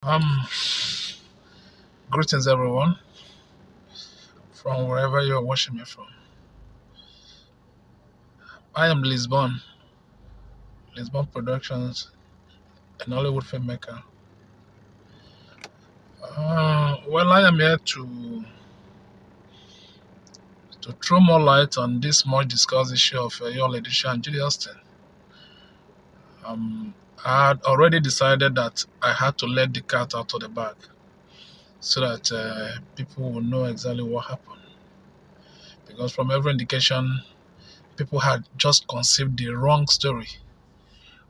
Um, Greetings everyone from wherever you're watching me from. I am Lisbon Productions, an Hollywood filmmaker. Well, I am here to throw more light on this much discussed issue of your edochie and Judy Austin. I had already decided that I had to let the cat out of the bag so that people will know exactly what happened. Because from every indication, people had just conceived the wrong story.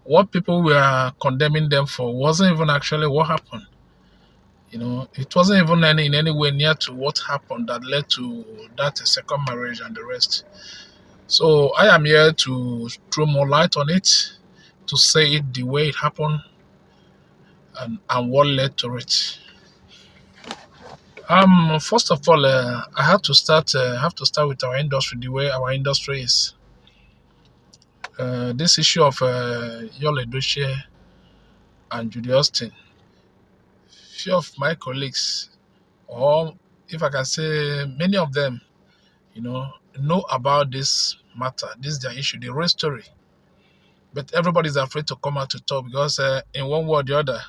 What people were condemning them for wasn't even actually what happened. It wasn't even in any way near to what happened that led to that second marriage and the rest. So I am here to throw more light on it, to say it the way it happened and what led to it. First of all, I have to start with our industry, the way our industry is. This issue of Yul Edochie and Judy Austin. Few of my colleagues, or if I can say many of them, know about this matter. This is their issue, the real story. But everybody's afraid to come out to talk because in one way or the other,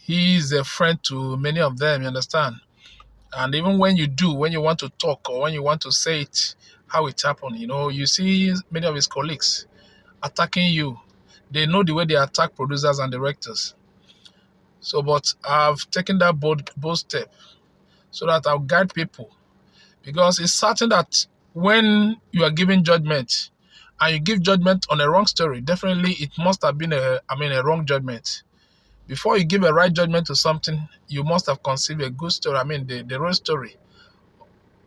he is a friend to many of them, you understand? And even when you want to talk or when you want to say it, how it happened, you see many of his colleagues attacking you. They know the way they attack producers and directors. So, but I've taken that bold step so that I'll guide people. Because it's certain that when you are giving judgment and you give judgment on a wrong story, definitely it must have been a wrong judgment. Before you give a right judgment to something, you must have conceived a good story. The real story,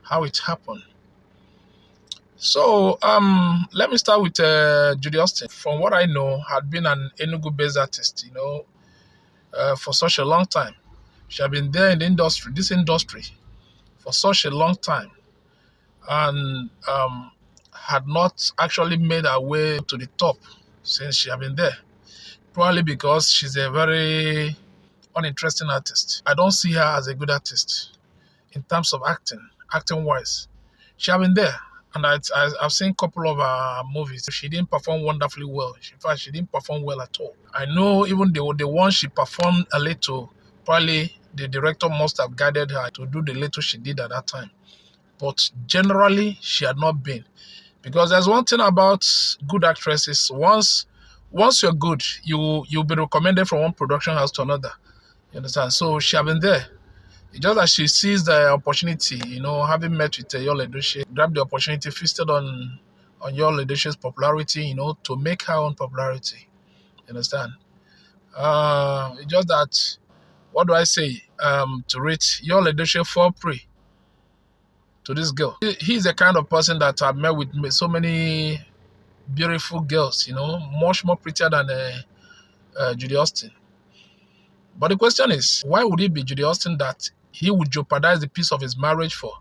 how it happened. So let me start with Judy Austin. From what I know, had been an Enugu-based artist, for such a long time. She had been there in this industry, for such a long time. And had not actually made her way to the top since she had been there. Probably because she's a very uninteresting artist. I don't see her as a good artist in terms of acting wise. She had been there, and I've seen a couple of her movies. She didn't perform wonderfully well. In fact, she didn't perform well at all. I know even the one she performed a little, probably the director must have guided her to do the little she did at that time. But generally, she had not been. Because there's one thing about good actresses. Once you're good, you'll be recommended from one production house to another. You understand? So she had been there. It's just that she sees the opportunity, having met with Yul Edochie, grabbed the opportunity, feasted on Yul Edochie's popularity, to make her own popularity. You understand? It's just that, what do I say? To rate Yul Edochie fall prey to this girl. He's the kind of person that I've met with so many beautiful girls, much more prettier than Judy Austin. But the question is, why would it be Judy Austin that he would jeopardize the peace of his marriage for?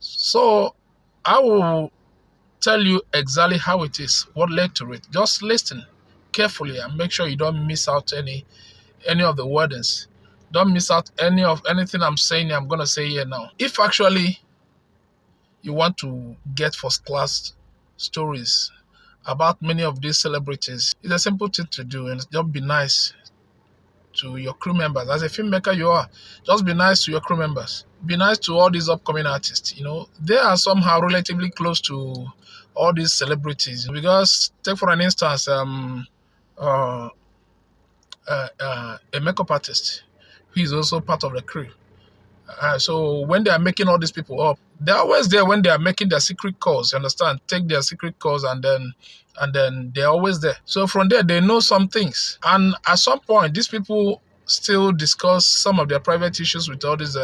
So I will tell you exactly how it is, what led to it. Just listen carefully and make sure you don't miss out any of the wordings. Don't miss out anything I'm saying. I'm going to say here now. If actually you want to get first class stories about many of these celebrities, it's a simple thing to do, and just be nice to your crew members. As a filmmaker you are, just be nice to your crew members. Be nice to all these upcoming artists. They are somehow relatively close to all these celebrities. Because take for an instance, a makeup artist who is also part of the crew. So when they are making all these people up, they're always there when they are making their secret calls. You understand? Take their secret calls and then they're always there. So from there, they know some things. And at some point, these people still discuss some of their private issues with all these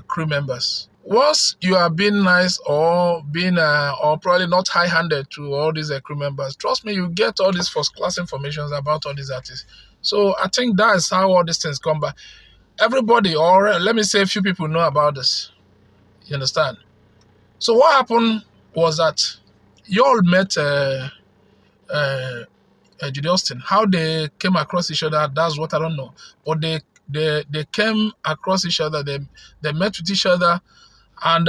crew members. Once you are being nice or being or probably not high-handed to all these crew members, trust me, you get all these first-class information about all these artists. So I think that's how all these things come back. Everybody, or let me say a few people, know about this. You understand? So what happened was that you all met Judy Austin. How they came across each other, that's what I don't know. But they came across each other. They met with each other, and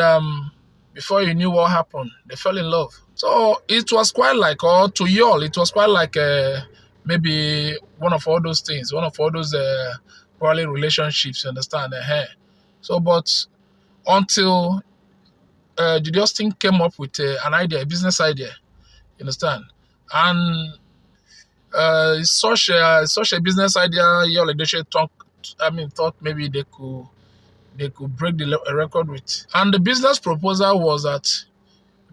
before you knew what happened, they fell in love. So it was quite like, or to y'all, it was quite like maybe one of all those things, one of all those probably relationships. You understand? So, but until Judy Austin came up with an idea, a business idea. You understand? And such a business idea, your leadership thought maybe they could break the record with. And the business proposal was that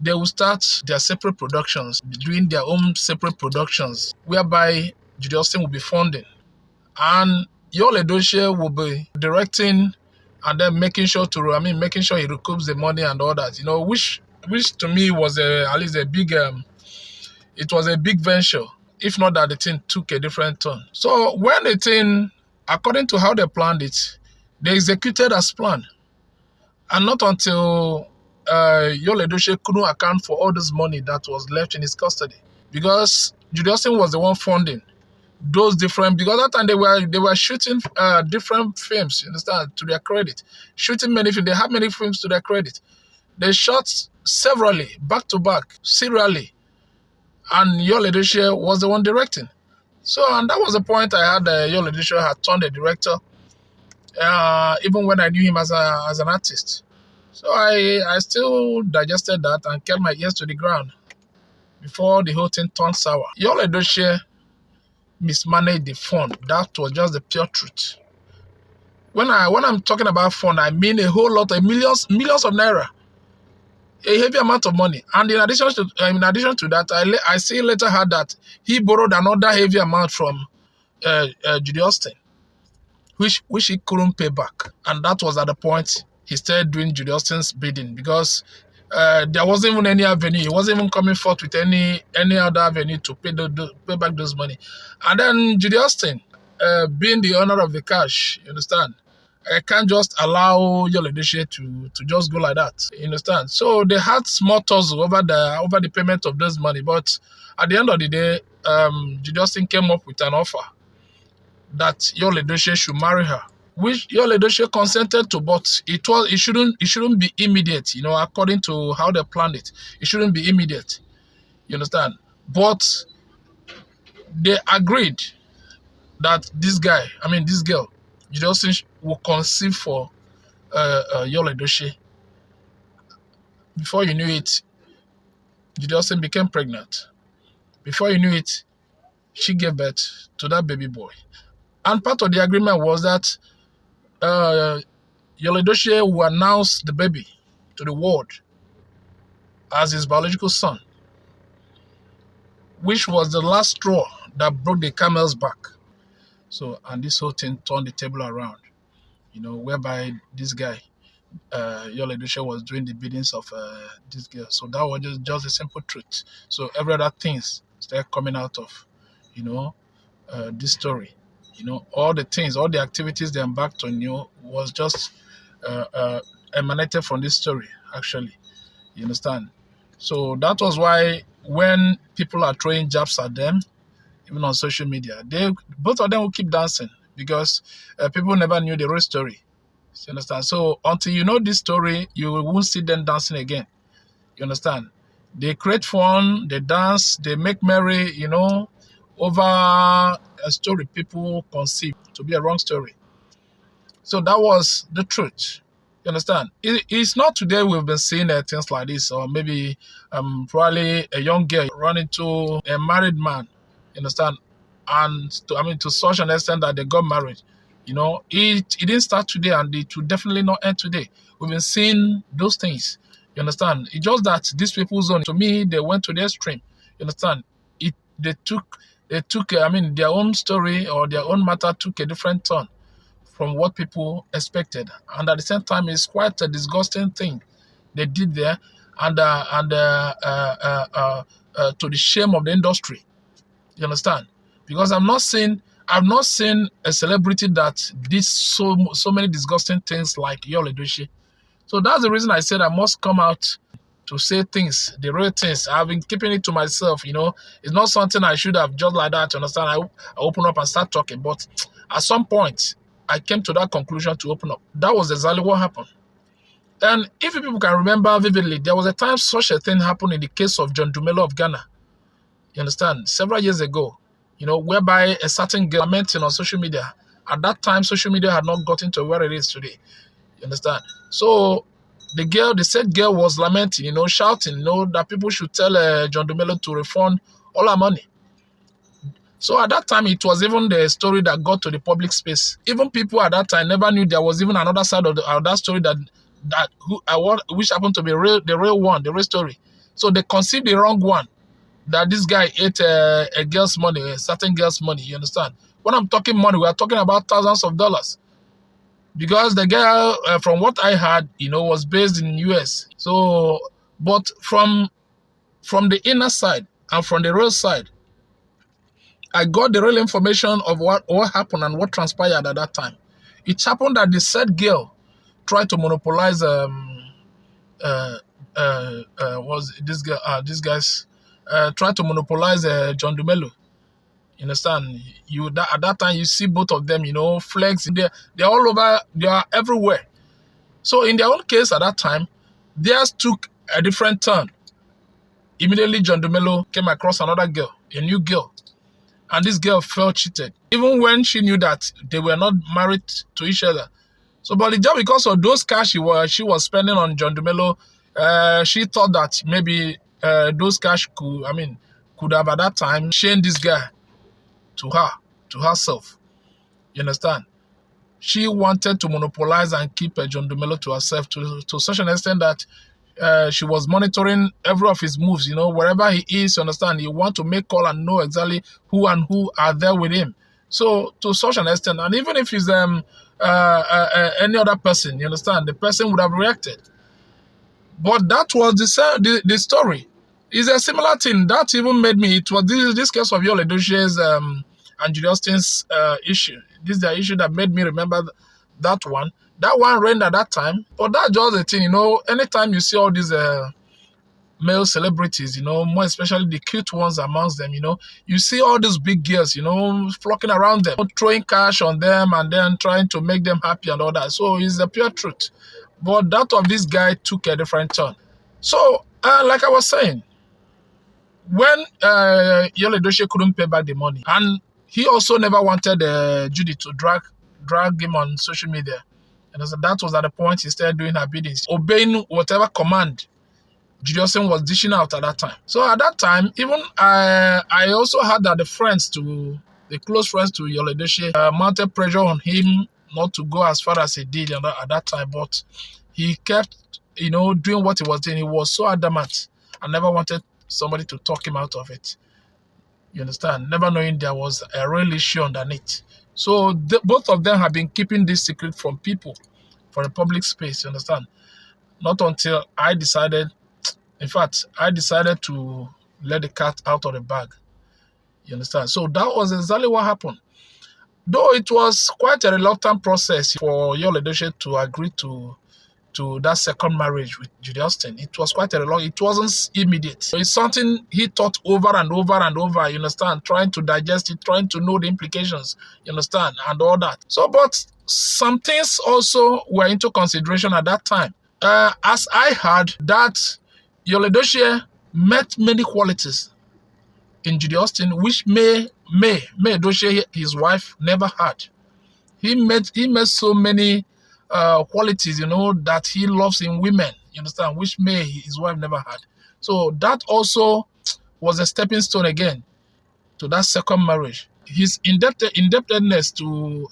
they will start their separate productions, doing their own separate productions, whereby Judy Austin will be funding, and your edochie will be directing, and then making sure he recoups the money and all that. Which to me was at least a big it was a big venture, if not that the thing took a different turn. So when the thing, according to how they planned it, they executed as planned. And not until Yul Edochie couldn't account for all this money that was left in his custody. Because Judy Austin was the one funding those different, because that time they were shooting different films, you understand, to their credit. Shooting many films, they had many films to their credit. They shot severally, back to back, serially. And Yul Edochie was the one directing. So, and that was the point I had. Yul Edochie had turned a director, even when I knew him as an artist. So I still digested that and kept my ears to the ground before the whole thing turned sour. Yul Edochie mismanaged the fund. That was just the pure truth. When I'm talking about fund, I mean a whole lot of millions of naira. A heavy amount of money. And in addition to that, I see later heard that he borrowed another heavy amount from Judy Austin, which he couldn't pay back. And that was at the point he started doing Judy Austin's bidding, because there wasn't even any avenue. He wasn't even coming forth with any other avenue to pay back those money. And then Judy Austin, being the owner of the cash, you understand, I can't just allow Yul Edochie to just go like that. You understand? So they had small tussle over the payment of this money. But at the end of the day, Judy Austin came up with an offer that Yul Edochie should marry her, which Yul Edochie consented to, but it shouldn't be immediate, according to how they planned it. It shouldn't be immediate. You understand? But they agreed that this girl, Judy Austin, will conceive for Yul Edochie. Before you knew it, Judy Austin became pregnant. Before you knew it, she gave birth to that baby boy. And part of the agreement was that Yul Edochie will announce the baby to the world as his biological son, which was the last straw that broke the camel's back. So, and this whole thing turned the table around, whereby this guy, Yul Edochie, was doing the biddings of this girl. So that was just a simple truth. So every other things started coming out of, this story. All the activities they embarked on, was just emanated from this story, actually. You understand? So that was why when people are throwing jabs at them, even on social media, both of them will keep dancing, because people never knew the real story. You understand? So until you know this story, you won't see them dancing again. You understand? They create fun, they dance, they make merry, over a story people conceive to be a wrong story. So that was the truth. You understand? It's not today we've been seeing things like this, or maybe probably a young girl run into a married man. You understand? And to such an extent that they got married. It didn't start today, and it will definitely not end today. We've been seeing those things. You understand? It's just that these people's own, to me, they went to the extreme. You understand? They took their own story or their own matter took a different turn from what people expected, and at the same time, it's quite a disgusting thing they did there, and to the shame of the industry. You understand? Because I've not seen a celebrity that did so many disgusting things like Yul Edochie. So that's the reason I said I must come out to say things, the real things. I've been keeping it to myself, It's not something I should have just like that, you understand? I open up and start talking. But at some point, I came to that conclusion to open up. That was exactly what happened. And if people can remember vividly, there was a time such a thing happened in the case of John Dumelo of Ghana. You understand? Several years ago, whereby a certain girl lamenting on social media. At that time, social media had not gotten to where it is today. You understand? So the said girl was lamenting, shouting, that people should tell John Dumelo to refund all her money. So at that time, it was even the story that got to the public space. Even people at that time never knew there was even another side of that story which happened to be the real one, the real story. So they conceived the wrong one, that this guy ate a girl's money, a certain girl's money. You understand? When I'm talking money, we are talking about thousands of dollars. Because the girl, from what I heard, was based in US. So, but from the inner side and from the real side, I got the real information of what happened and what transpired at that time. It happened that the said girl tried to monopolize was this guy's tried to monopolize John Dumelo. You understand? At that time you see both of them, flags. They're all over. They are everywhere. So in their own case at that time, theirs took a different turn. Immediately, John Dumelo came across another girl, a new girl, and this girl felt cheated, even when she knew that they were not married to each other. So, but just because of those cash she was spending on John Dumelo, she thought that maybe those cash could have at that time chained this guy to herself. You understand? She wanted to monopolize and keep John Dumelo to herself to such an extent that she was monitoring every of his moves, wherever he is, you understand? He want to make call and know exactly who are there with him. So to such an extent, and even if he's any other person, you understand, the person would have reacted. But that was the story. It's a similar thing that even made me. It was this case of Yul Edochie's and Judy Austin's issue. This is the issue that made me remember that one. That one reigned at that time. But that's just the thing, anytime you see all these male celebrities, more especially the cute ones amongst them, you see all these big girls, flocking around them, throwing cash on them and then trying to make them happy and all that. So it's the pure truth. But that of this guy took a different turn. So, like I was saying, when Yul Edochie couldn't pay back the money, and he also never wanted Judy to drag him on social media. And so that was at the point he started doing her biddings, obeying whatever command Judy Austin was dishing out at that time. So at that time, even I also heard that the close friends to Yul Edochie mounted pressure on him not to go as far as he did at that time. But he kept, doing what he was doing. He was so adamant and never wanted somebody to talk him out of it. You understand? Never knowing there was a real issue underneath. So both of them have been keeping this secret from people, for the public space, you understand? Not until I decided to let the cat out of the bag. You understand? So that was exactly what happened. Though it was quite a reluctant process for Yul Edochie to agree to that second marriage with Judy Austin. It was quite a reluctant. It wasn't immediate. So it's something he thought over and over and over, you understand, trying to digest it, trying to know the implications, you understand, and all that. So, but some things also were into consideration at that time. As I heard that Yul Edochie met many qualities in Judy Austin, which May Edochie, his wife, never had. He met so many qualities, that he loves in women, you understand, which his wife never had. So that also was a stepping stone again to that second marriage. His indebtedness to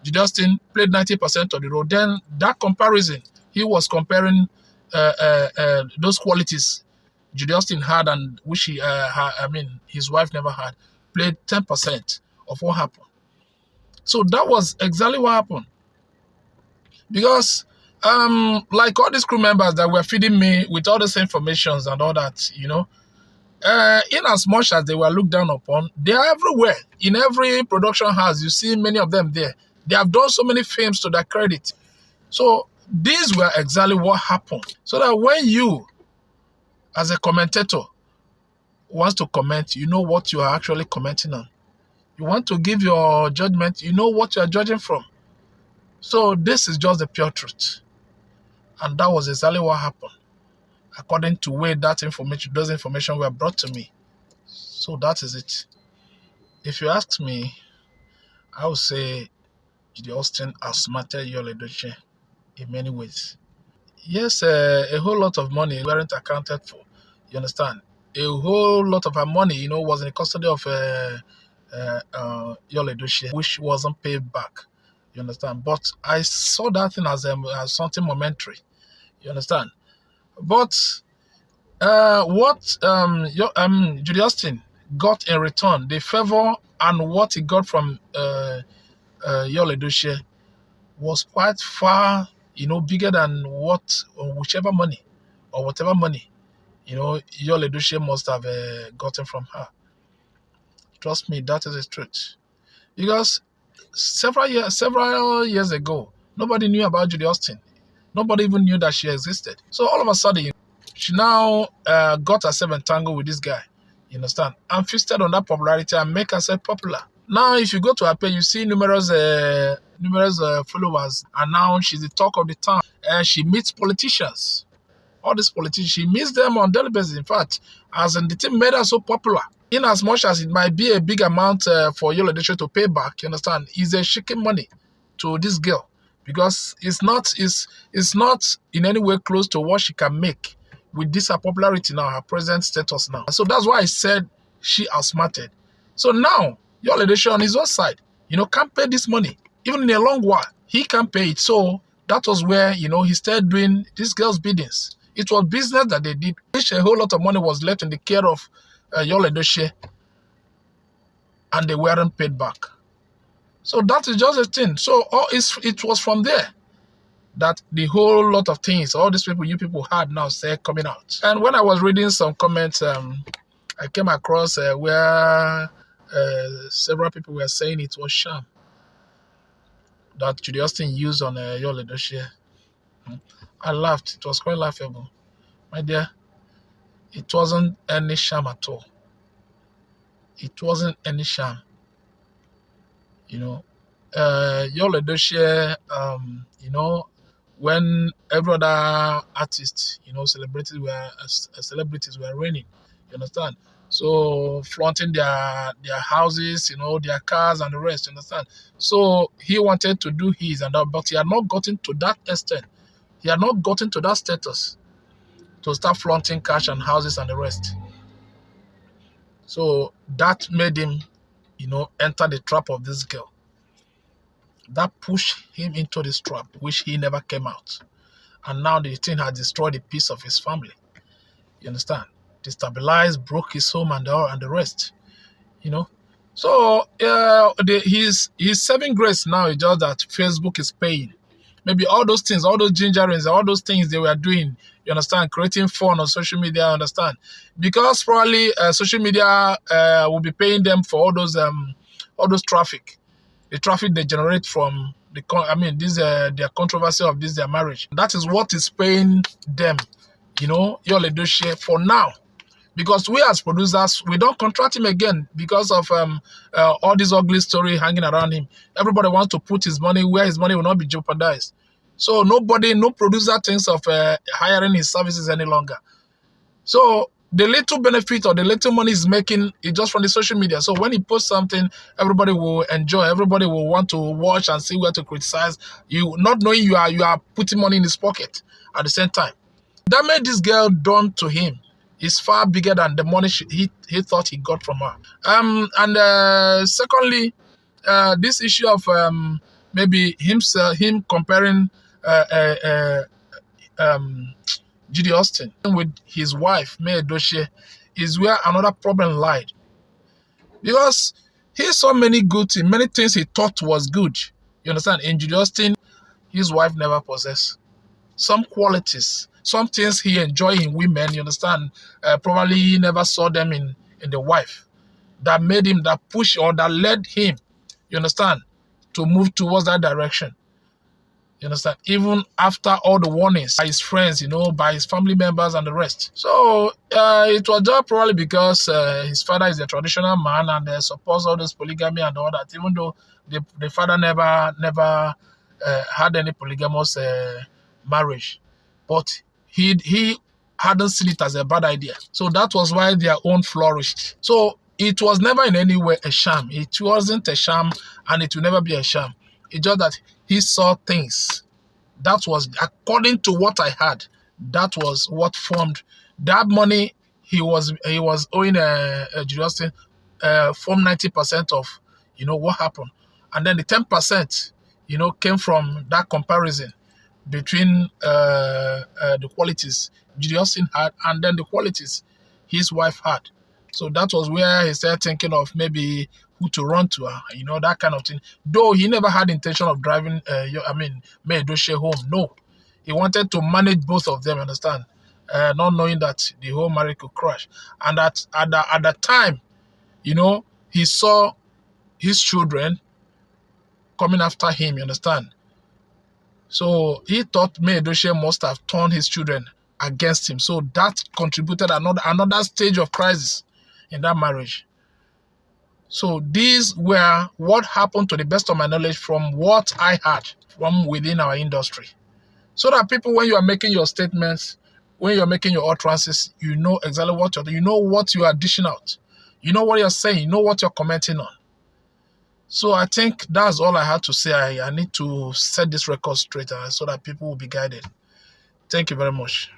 Judy Austin played 90% of the role. Then that comparison, he was comparing those qualities Judy Austin had and which his wife never had, played 10% of what happened. So that was exactly what happened. Because like all these crew members that were feeding me with all this information and all that, in as much as they were looked down upon, they are everywhere. In every production house, you see many of them there. They have done so many films to their credit. So these were exactly what happened. So that when you As a commentator wants to comment, you know what you are actually commenting on. You want to give your judgment, you know what you are judging from. So this is just the pure truth. And that was exactly what happened, according to where those information were brought to me. So that is it. If you ask me, I would say Judy Austin outsmarted Yul Edochie in many ways. Yes, a whole lot of money weren't accounted for. You understand? A whole lot of her money, was in the custody of Yul Edochie, which wasn't paid back. You understand? But I saw that thing as something momentary. You understand? But what Judy Austin got in return, the favor and what he got from Yul Edochie was quite far, bigger than whichever money or whatever money, Yul Edochie must have gotten from her. Trust me, that is the truth. Because several years ago, nobody knew about Judy Austin. Nobody even knew that she existed. So all of a sudden, she now got herself entangled with this guy. You understand? And feasted on that popularity and make herself popular. Now, if you go to her page, you see numerous followers, and now she's the talk of the town. And she meets politicians. All these politicians, she meets them on daily basis. In fact, as in the thing made her so popular. In as much as it might be a big amount for Yul Edochie to pay back, you understand, is a shaking money to this girl, because it's not in any way close to what she can make with this her popularity now, her present status now. So that's why I said she outsmarted. So now Yul Edochie on his own side, can't pay this money. Even in a long while, he can't pay it. So that was where, he started doing this girl's biddings. It was business that they did, which a whole lot of money was left in the care of Yul Edochie, and they weren't paid back. So that is just a thing. So it was from there that the whole lot of things, all these people, you people had now said coming out. And when I was reading some comments, I came across where several people were saying it was sham that Judy Austin used on Yul Edochie. I laughed. It was quite laughable. My dear, it wasn't any sham at all. It wasn't any sham. Yul Edochie, when every other artist, celebrities were reigning, you understand? So flaunting their houses, their cars and the rest, you understand? So he wanted to do his and that, but he had not gotten to that extent. He had not gotten to that status to start flaunting cash and houses and the rest. So that made him, enter the trap of this girl. That pushed him into this trap, which he never came out. And now the thing has destroyed the peace of his family. You understand? Destabilized, broke his home and the rest. So he's saving grace now. It's just that Facebook is paying. Maybe all those things, all those gingerings, all those things they were doing, you understand, creating fun on social media, understand? Because probably social media will be paying them for all those traffic. The traffic they generate from their controversy of their marriage. That is what is paying them, Yul Edochie for now. Because we as producers, we don't contract him again because of all this ugly story hanging around him. Everybody wants to put his money where his money will not be jeopardized. So no producer thinks of hiring his services any longer. So the little benefit or the little money he's making is just from the social media. So when he posts something, everybody will enjoy. Everybody will want to watch and see where to criticize. You not knowing you are putting money in his pocket at the same time. That made this girl done to him is far bigger than the money he thought he got from her. And secondly, this issue of maybe him comparing Judy Austin with his wife, May Edochie, is where another problem lied. Because he saw many good things, many things he thought was good. You understand? In Judy Austin, his wife never possessed. Some qualities, some things he enjoyed in women, you understand, probably he never saw them in the wife. That made him, that push or that led him, you understand, to move towards that direction. You understand? Even after all the warnings by his friends, by his family members and the rest. So it was just probably because his father is a traditional man and supports all this polygamy and all that, even though the father never had any polygamous marriage. But he hadn't seen it as a bad idea. So that was why their own flourished. So it was never in any way a sham. It wasn't a sham and it will never be a sham. It's just that he saw things. That was, according to what I had, that was what formed that money he was owing Judy Austin, formed 90% of what happened. And then the 10% came from that comparison between the qualities Judy Austin had and then the qualities his wife had. So that was where he started thinking of maybe who to run to, that kind of thing. Though he never had intention of driving, May edochie home. No, he wanted to manage both of them. Understand? Not knowing that the whole marriage could crash. And at the time, he saw his children coming after him. You understand? So he thought May edochie must have turned his children against him. So that contributed another stage of crisis in that marriage. So these were what happened, to the best of my knowledge, from what I had from within our industry. So that people, when you are making your statements, when you are making your utterances, you know exactly what you are dishing out. You know what you're saying. You know what you're commenting on. So I think that's all I had to say. I need to set this record straight so that people will be guided. Thank you very much.